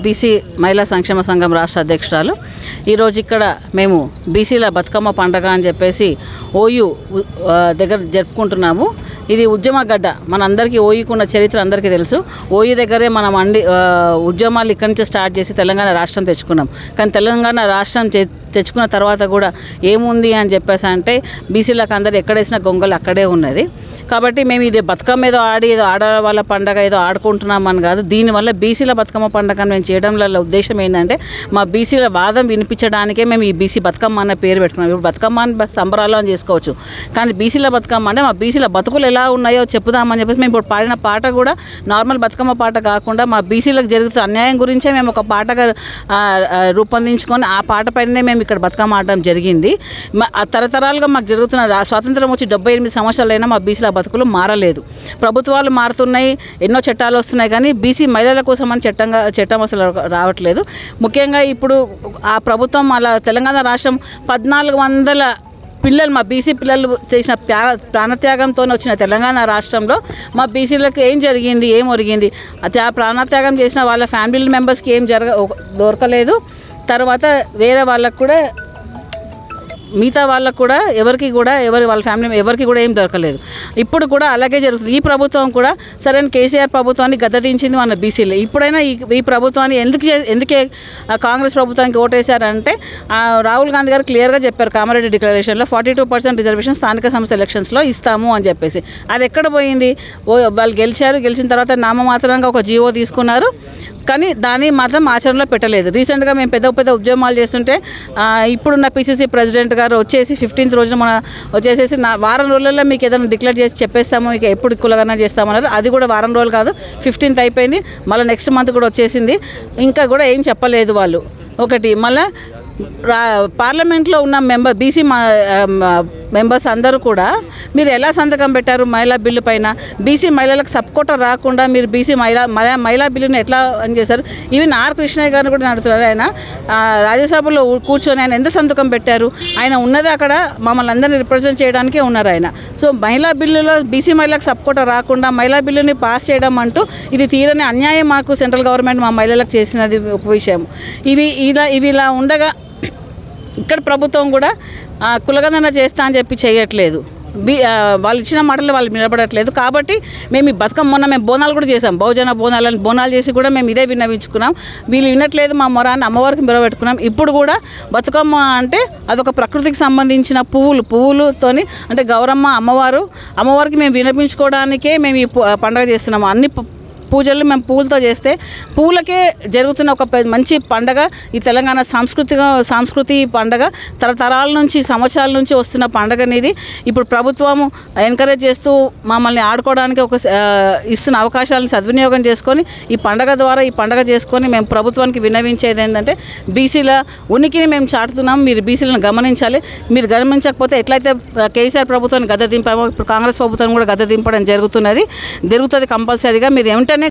BC మహిళా సంక్షేమ సంఘం రాష్ట్ర అధ్యక్షురాలు. ఈరోజు ఇక్కడ మేము బీసీల బతుకమ్మ పండగ అని చెప్పేసి ఓయూ దగ్గర జరుపుకుంటున్నాము. ఇది ఉద్యమ గడ్డ, మనందరికీ ఓయూకున్న చరిత్ర అందరికీ తెలుసు. ఓయూ దగ్గరే మనం ఉద్యమాలు ఇక్కడి నుంచి స్టార్ట్ చేసి తెలంగాణ రాష్ట్రం తెచ్చుకున్నాం. కానీ తెలంగాణ రాష్ట్రం తెచ్చుకున్న తర్వాత కూడా ఏముంది అని చెప్పేసి అంటే బీసీలకు అందరు ఎక్కడేసిన గొంగలు అక్కడే ఉన్నది. కాబట్టి మేము ఇది బతుకమ్మ ఏదో ఏదో ఆడవాళ్ళ పండగ ఏదో ఆడుకుంటున్నామని కాదు. దీనివల్ల బీసీల బతుకమ్మ పండగను మేము చేయడం వల్ల ఉద్దేశం ఏంటంటే మా బీసీల వాదం వినిపించడానికే మేము ఈ బీసీ బతుకమ్మ అన్న పేరు పెట్టుకున్నాం. ఇప్పుడు బతుకమ్మ అని సంబరాలు అని చేసుకోవచ్చు, కానీ బీసీల బతుకమ్మ అంటే మా బీసీల బతుకులు ఎలా ఉన్నాయో చెప్పుదామని చెప్పేసి మేము ఇప్పుడు పాడిన పాట కూడా నార్మల్ బతుకమ్మ పాట కాకుండా మా బీసీలకు జరుగుతున్న అన్యాయం గురించే మేము ఒక పాటగా రూపొందించుకొని ఆ పాట పైనే మేము ఇక్కడ బతుకమ్మ ఆడడం జరిగింది. తరతరాలుగా మాకు జరుగుతున్న స్వాతంత్రం వచ్చి 78 సంవత్సరాలైనా మా బీసీల బతుకులు మారలేదు. ప్రభుత్వాలు మారుతున్నాయి, ఎన్నో చట్టాలు వస్తున్నాయి, కానీ బీసీ మహిళల కోసం అని చట్టం అసలు రావట్లేదు. ముఖ్యంగా ఇప్పుడు ఆ ప్రభుత్వం అలా తెలంగాణ రాష్ట్రం 1400 పిల్లలు మా బీసీ పిల్లలు చేసిన ప్రాణత్యాగంతో వచ్చిన తెలంగాణ రాష్ట్రంలో మా బీసీలకు ఏం జరిగింది, ఏం ఒరిగింది? ఆ ప్రాణత్యాగం చేసిన వాళ్ళ ఫ్యామిలీ మెంబర్స్కి ఏం దొరకలేదు. తర్వాత వేరే వాళ్ళకు కూడా మిగతా వాళ్ళకు కూడా ఎవరికి కూడా వాళ్ళ ఫ్యామిలీ ఎవరికి కూడా ఏం దొరకలేదు. ఇప్పుడు కూడా అలాగే జరుగుతుంది. ఈ ప్రభుత్వం కూడా సరైన కేసీఆర్ ప్రభుత్వాన్ని గద్దదించింది మన బీసీలు. ఇప్పుడైనా ఈ ప్రభుత్వాన్ని ఎందుకే కాంగ్రెస్ ప్రభుత్వానికి ఓటేశారంటే రాహుల్ గాంధీ గారు క్లియర్గా చెప్పారు కామారెడ్డి డిక్లరేషన్లో 42% రిజర్వేషన్ స్థానిక సంస్థ ఎలక్షన్స్లో ఇస్తాము అని చెప్పేసి. అది ఎక్కడ పోయింది? వాళ్ళు గెలిచిన తర్వాత నామమాత్రంగా ఒక జీవో తీసుకున్నారు, కానీ దాన్ని మాత్రం ఆచరణలో పెట్టలేదు. రీసెంట్గా మేము పెద్ద ఉద్యమాలు చేస్తుంటే ఇప్పుడున్న పీసీసీ ప్రెసిడెంట్ గారు వచ్చేసి 15th రోజున మన వచ్చేసేసి వారం రోజుల్లో మీకు ఏదైనా డిక్లేర్ చేసి చెప్పేస్తాము, మీకు ఎప్పుడు కులగణన చేస్తామన్నారు. అది కూడా వారం రోజులు కాదు, 15th అయిపోయింది, మళ్ళీ నెక్స్ట్ మంత్ కూడా వచ్చేసింది, ఇంకా కూడా ఏం చెప్పలేదు వాళ్ళు. ఒకటి మళ్ళీ పార్లమెంట్లో ఉన్న బీసీ మెంబర్స్ అందరూ కూడా మీరు ఎలా సంతకం పెట్టారు మహిళా బిల్లు పైన? బీసీ మహిళలకు సబ్కోటా రాకుండా మీరు బీసీ మహిళా బిల్లుని ఎట్లా అని చేశారు? ఈవెన్ ఆర్ కృష్ణయ్య గారిని కూడా నడుతున్నారు. ఆయన రాజ్యసభలో కూర్చొని ఆయన ఎంత సంతకం పెట్టారు? ఆయన ఉన్నది అక్కడ మమ్మల్ని అందరినీ రిప్రజెంట్ చేయడానికే ఉన్నారు ఆయన. సో మహిళా బిల్లులో బీసీ మహిళలకు సబ్కోటా రాకుండా మహిళా బిల్లుని పాస్ చేయడం అంటూ ఇది తీరని అన్యాయం మాకు సెంట్రల్ గవర్నమెంట్ మా మహిళలకు చేసినది ఒక విషయం. ఇవి ఇలా ఉండగా ఇక్కడ ప్రభుత్వం కూడా కులగణన చేస్తా అని చెప్పి చేయట్లేదు. వాళ్ళు ఇచ్చిన మాటలు వాళ్ళు నిలబడట్లేదు. కాబట్టి మేము ఈ మొన్న మేము బోనాలు కూడా చేసాం, బహుజన బోనాలు చేసి కూడా మేము ఇదే విన్నవించుకున్నాం. వీళ్ళు వినట్లేదు మా మొరాన్ని అమ్మవారికి మెరవెట్టుకున్నాం. ఇప్పుడు కూడా బతుకమ్మ అంటే అదొక ప్రకృతికి సంబంధించిన పువ్వులతోని అంటే గౌరమ్మ అమ్మవారికి మేము వినిపించుకోవడానికే మేము ఈ పండుగ చేస్తున్నాము. అన్ని పూజలు మేము పూలతో చేస్తే పూలకే జరుగుతున్న ఒక మంచి పండగ ఈ తెలంగాణ సంస్కృతి పండగ. తరతరాల నుంచి సంవత్సరాల నుంచి వస్తున్న పండగ అనేది ఇప్పుడు ప్రభుత్వము ఎంకరేజ్ చేస్తూ మమ్మల్ని ఆడుకోవడానికి ఇస్తున్న అవకాశాలను సద్వినియోగం చేసుకొని ఈ పండగ చేసుకొని మేము ప్రభుత్వానికి విన్నవించేది ఏంటంటే బీసీల ఉనికిని మేము చాటుతున్నాం, మీరు బీసీలను గమనించాలి. మీరు గమనించకపోతే ఎట్లయితే కేసీఆర్ ప్రభుత్వాన్ని గద్దె దింపామో ఇప్పుడు కాంగ్రెస్ ప్రభుత్వం కూడా గద్దె దింపడం జరుగుతుంది కంపల్సరీగా. మీరు ఏమిటనే